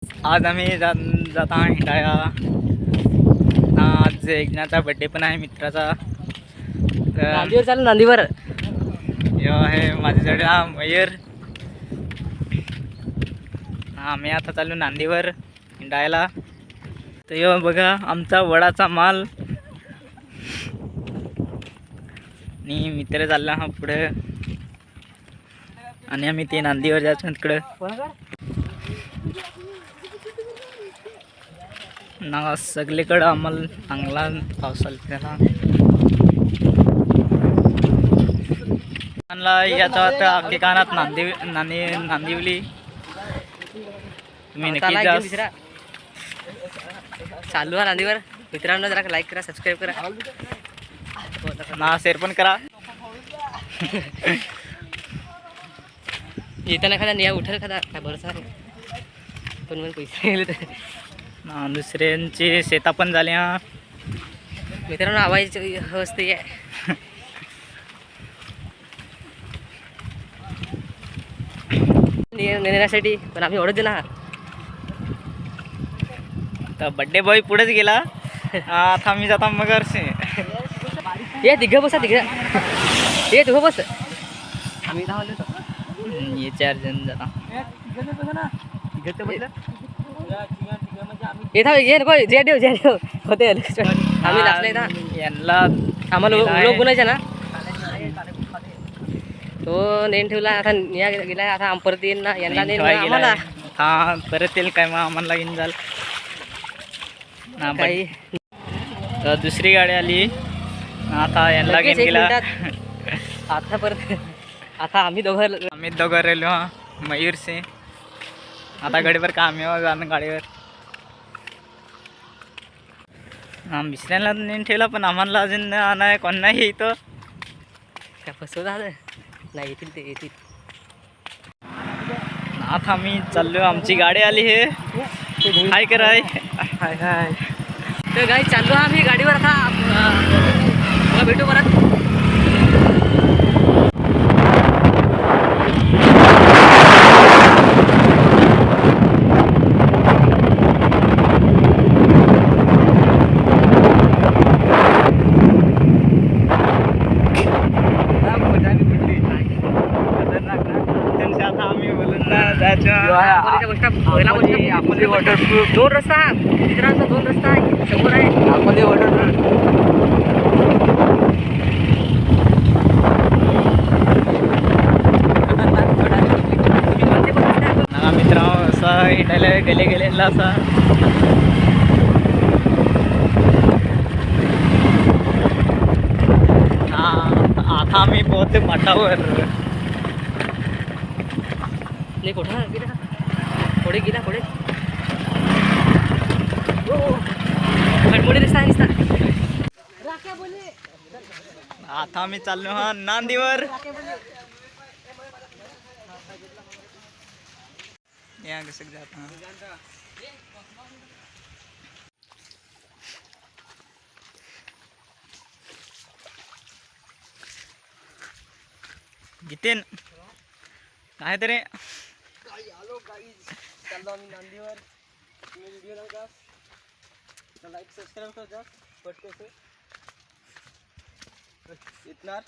आज आम्ही जात आहोत हिंडाया. आज यज्ञाचा बड्डे पण आहे मित्राचा. नांदीवर चालू नांदीवर. यो आहे माझ्याकडे हा मयूर. आम्ही आता चालू नांदीवर हिंडायला. तर यो बघा आमचा वडाचा माल आणि मित्र चालला हा पुढे आणि आम्ही ते नांदीवर जायचं तिकडं ना. सगळीकडं आम्हाला चांगला पाऊस आला. याचा आता अख्खे कानात नांदिवली. तुम्ही नक्की जा. चालू आहे नांदीवर. मित्रांनो जरा लाईक करा, सबस्क्राईब करा ना, शेअर पण करा. येताना एखादा या उठेल एखादा काय भरोसा नाही. पण मग पैसे गेले तर ना दुसऱ्यांची शेता पण झाली. हा मित्रांनो आवाज असते नेण्यासाठी. पण आम्ही ओढत ना. तर बड्डे बॉय पुढेच गेला. आता मी जाता मगर ये तिघं बसा तिघं. ये तू बस. आम्ही ये 4 जण जाता. ये नको जे ठेव होते. आम्ही नाचले ना यांना आम्हाला लोक बोलायचे ना. तो नेन ठेवला. आता गेला. आता परत येईल ना. यांना नेन आम्हाला. हा परत येईल काय मग आम्हाला घेऊन जाल ना. काही दुसरी गाडी आली. आता यांना घेऊन गेला. आता परत आता आम्ही दोघं राहिलो. हा मयूर से आता गाडीवर काम आहे जाणं गाडीवर. हा मिश्रांना नेऊन ठेवला पण आम्हाला अजून नाही. कोण नाही इथं काय फसवत आलं नाही. येतील ते येतील. आता आम्ही चाललो. आमची गाडी आली हे. हाय कराय. हाय हाय. तर गाडी चाललो आम्ही गाडीवर. आता भेटू परत. अकोले वॉटरप्रूफ 2 रस्ता. मित्रांचा 2 रस्ता आहे. 100 आहे. अकोले वॉटरप्रूफ. मित्रांनो असा हिंडायला गेलेला असा. आता आम्ही पोहोचतो पाटावर. नाही कुठं गेला. पुढे गेला पुढे. मोठे रस्ता दिसता. आता आम्ही चाललो हा नांदीवर. या कसं जात जितेन काय तरी. चाललो आम्ही नांदीवर. तुम्ही व्हिडिओ नका लाईक सबस्क्राईब करा. पटकन येणार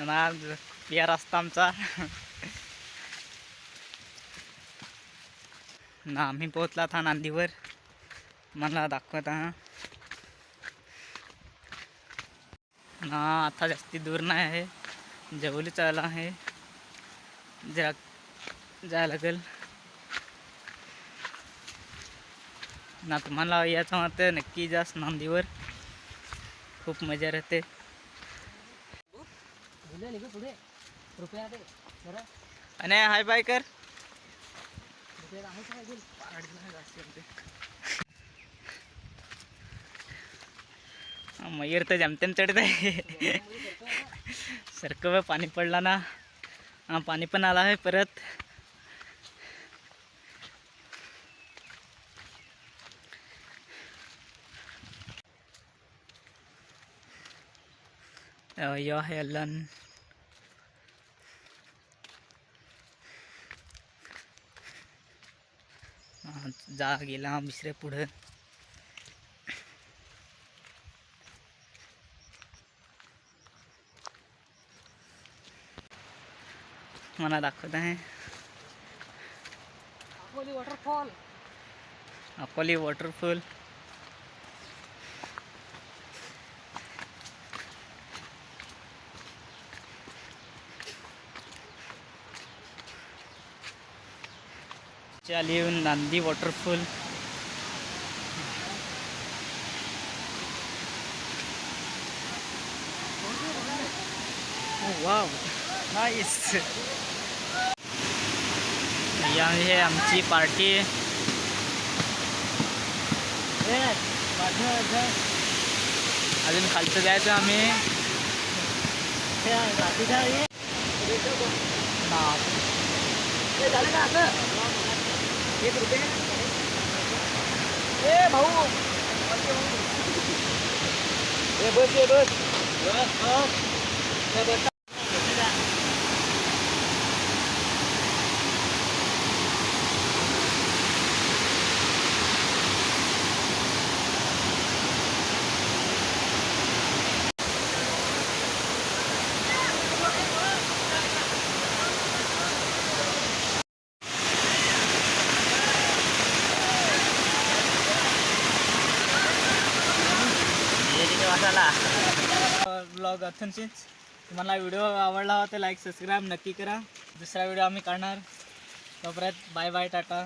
ना. या रस्ता आमचा ना. आम्ही पोहोचला था नांदीवर. मला दाखवत हा ना. आता जास्ती दूर नाही आहे. जवळ चालला आहे. जरा जायला लागेल ना. तुम्हाला याचं मत नक्की जा नांदीवर. खूप मजा राहते. आणि हाय बाय कर. मयूर तर जमतेम चढत आहे. सारखं पाणी पडला ना. पाणी पण आला आहे परत. यो है अल्लन. जा गेला दुसऱ्या पुढं. मला दाखवत आहे अकोली वॉटरफॉल. अकोली वॉटरफॉल. चालिव नांदी वॉटरफॉल. Wow nice. या आहे आमची पार्टी. अजून खालचं जायचं आम्ही. ए भाऊ बस ब्लॉग अथनशीच. तुम्हाला व्हिडिओ आवडला हो तर लाईक सबस्क्राईब नक्की करा. दुसरा व्हिडिओ आम्ही काढणार. तोपर्यंत बाय बाय टाटा.